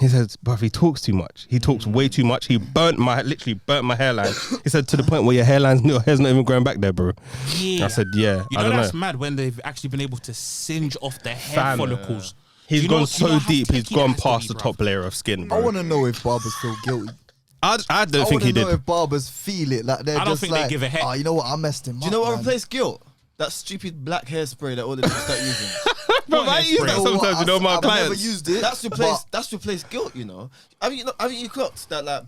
He said, bruv, he talks too much. He talks way too much. He literally burnt my hairline. He said, to the point where your hair's not even growing back there, bro. Yeah. I said, yeah. You know that's mad when they've actually been able to singe off the hair follicles. He's gone so how deep. He's techie gone that has to past be, the bruv. top layer of skin, bro. I want to know if barbers feel guilty. I don't think he I want to know did. if barbers feel it. Like they're I don't just think like, they give a heck. oh, you know what? I messed him up. Do you know what man. replaced guilt? That stupid black hairspray that all the people start using. Bro, I use that sometimes, you know, my I've never clients. used it. That's replaced guilt, you know. Haven't you clocked that, like,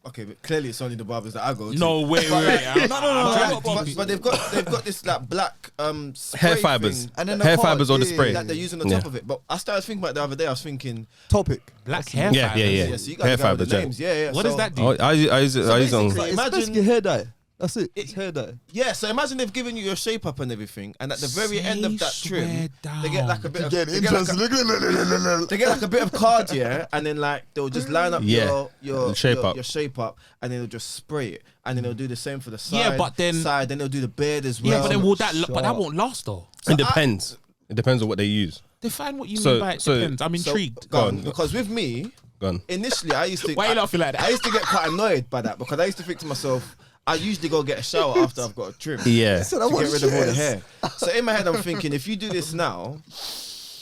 okay, but clearly it's only the barbers that I go to. No, wait. But they've got this like black spray Hair fibers. thing And then Hair fibers or the yeah, spray. that they're using on top of it. But I started thinking about it the other day. I was thinking, topic. Black hair Yeah, fibers. yeah. yeah, so you guys Hair got the fibers, yeah. names, yeah. What so, does that do? Oh, I use it on. basically- It's Imagine- basically hair dye. That's it. It's hair dye. Yeah, so imagine they've given you your shape up and everything, and at the very end of that Swear trim, down. they get like a bit of Again, they get like interesting. they get like a bit of card, yeah, and then like they'll just line up Yeah, your shape up. your shape up, and then they'll just spray it, and then they'll do the same for the side. Yeah, but then- side, then they'll do the beard as well. Yeah, but then but that won't last though. It depends. It depends on what they use. Define what you So- mean by it so- depends. I'm intrigued. Go on. because with me, Gone. initially I used to. Why you laughing like that? I used to get quite annoyed by that because I used to think to myself, I usually go get a shower after I've got a trim. Yeah. So To I get rid of all the hair. So in my head, I'm thinking, if you do this now,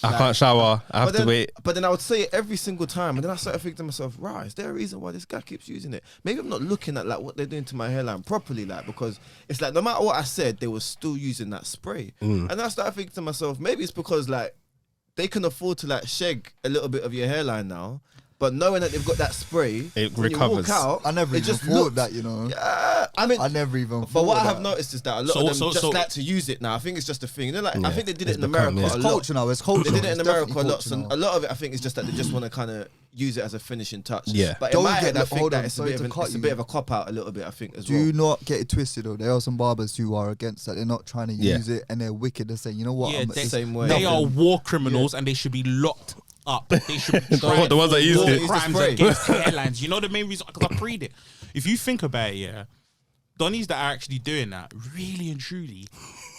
I can't shower. I have but to then, wait. But then I would say it every single time, and then I started thinking to myself, right, is there a reason why this guy keeps using it? Maybe I'm not looking at like what they're doing to my hairline properly, like because it's like no matter what I said, they were still using that spray. And then I started thinking to myself, maybe it's because like they can afford to like shag a little bit of your hairline now. But knowing that they've got that spray, It when recovers. You walk out, I never it even just thought looks, that, you know. Yeah, I mean, I never even thought but what I have that. noticed is that a lot of them just like to use it now. I think it's just a thing. You know, like I think they did it in America become, a It's lot. culture now. It's culture. They did it in It's America a definitely lot. So culture now. a lot of it, I think, is just that they just want to kind of use it as a finishing touch. Yeah. But Don't in my get head, I the- think hold that on, it's a sorry bit to of cut it's a you. bit of a cop out a little bit. I think as Do well. not get it twisted though. There are some barbers who are against that. They're not trying to Yeah. use it and they're wicked. They're saying, you know what? Yeah, I'm- they, same way. they are war criminals and they should be locked up. They should be tried The ones that for used war it. crimes Spray. against hairlines. You know the main reason? Because I prayed it. If you think about it, yeah, Donnies that are actually doing that, really and truly,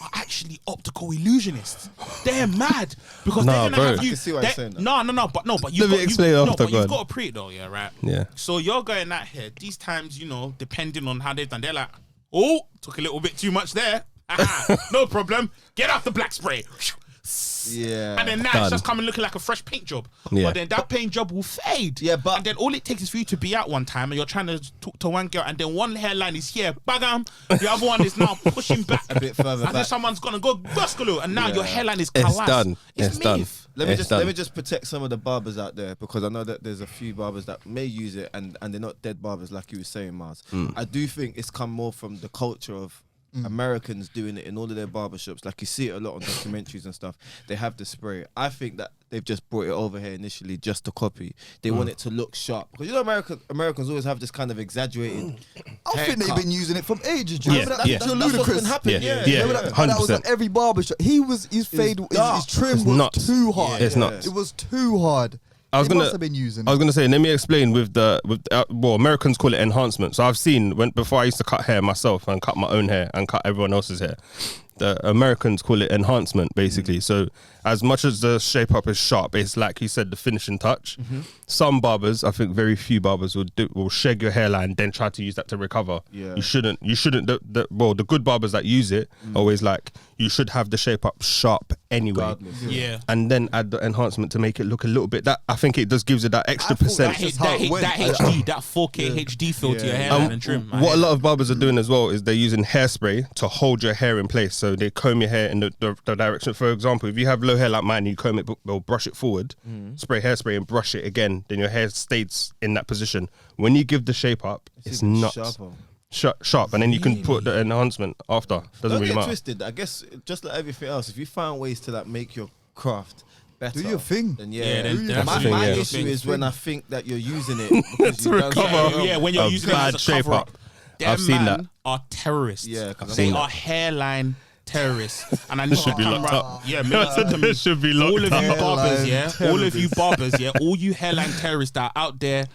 are actually optical illusionists. They're mad because Nah, they're gonna bro. have I you. can see why you're saying that. But you. Let me explain after, but go you've on. got to pre it though, yeah, right. Yeah. So you're going out here. These times, you know, depending on how they've done, they're like, oh, took a little bit too much there. Aha, no problem. Get off the black spray. Yeah. And then now Done. it's just coming looking like a fresh paint job. Yeah. But then that paint job will fade. Yeah, but- and then all it takes is for you to be out one time and you're trying to talk to one girl and then one hairline is here, bagam. The other one is now pushing back A bit further and then back. someone's gonna go Guscalo and now your hairline is It's kawas. done. It's It's done. myth. Let me It's just done. let me just protect some of the barbers out there because I know that there's a few barbers that may use it and they're not dead barbers like you were saying, Mars. I do think it's come more from the culture of Americans doing it in all of their barbershops. Like you see it a lot on documentaries and stuff. They have the spray. I think that they've just brought it over here initially just to copy. They want it to look sharp because you know Americans always have this kind of exaggerated. I think they've haircut. been using it from ages. Do you Yeah, remember that? yeah. Picture of That's what's Ludacris? been happening. Yeah, Yeah, yeah. Remember that? That was 100%. on every barbershop. His fade, his trim It's was nuts. too hard. It's nuts. It was too hard. I was They gonna. must have been using I was it. gonna say. Let me explain with well, Americans call it enhancement. So I've seen before I used to cut hair myself and cut my own hair and cut everyone else's hair. The Americans call it enhancement, basically. So as much as the shape up is sharp, it's like you said, the finishing touch. Some barbers, I think very few barbers will shag your hairline, then try to use that to recover. Yeah. You shouldn't. The good barbers that use it always like you should have the shape up sharp anyway. Regardless. Yeah. And then add the enhancement to make it look a little bit. That I think it just gives it that extra I thought percent. that's just how it went. That HD, that 4K HD feel to your hairline and trim. What a lot of barbers are doing as well is they're using hairspray to hold your hair in place. So they comb your hair in the direction. For example, if you have low hair like mine, you comb it or brush it forward, spray hairspray and brush it again, then your hair stays in that position. When you give the shape up, it's even nuts. sharper. Sharp, and then you can put the enhancement after. Doesn't Don't really get matter. twisted. I guess just like everything else, if you find ways to like make your craft better, Do your thing. Then Yeah, then my, that's my the thing, yeah. issue is when I think that you're using it because To you've done recover. something wrong. Yeah, when you're A using it bad as a shape cover up. up. Them I've seen man that. are terrorists. Yeah, 'cause I've they seen are that. hairline terrorists. And I need should to be come locked right. up. Yeah, listen to me. It should be locked All of you up. barbers, Hairline yeah. All of you barbers, yeah. All you hairline terrorists that are out there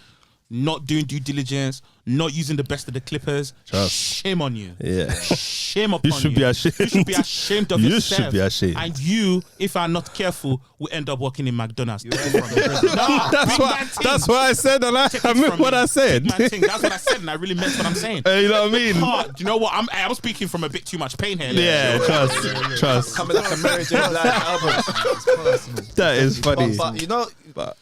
not doing due diligence, not using the best of the clippers. Trust. Shame on you. Yeah. Shame upon you. should be ashamed. You should be ashamed of You yourself. should be ashamed. And you, if I'm not careful, will end up working in McDonald's. That's That's what I said, and I meant what I said. That's what I said, and I really meant what I'm saying. You know what I mean? Do you know what? I'm speaking from a bit too much pain here. Yeah, trust. coming like a Mary J. Blige album. It's personal. That is funny. But you know, But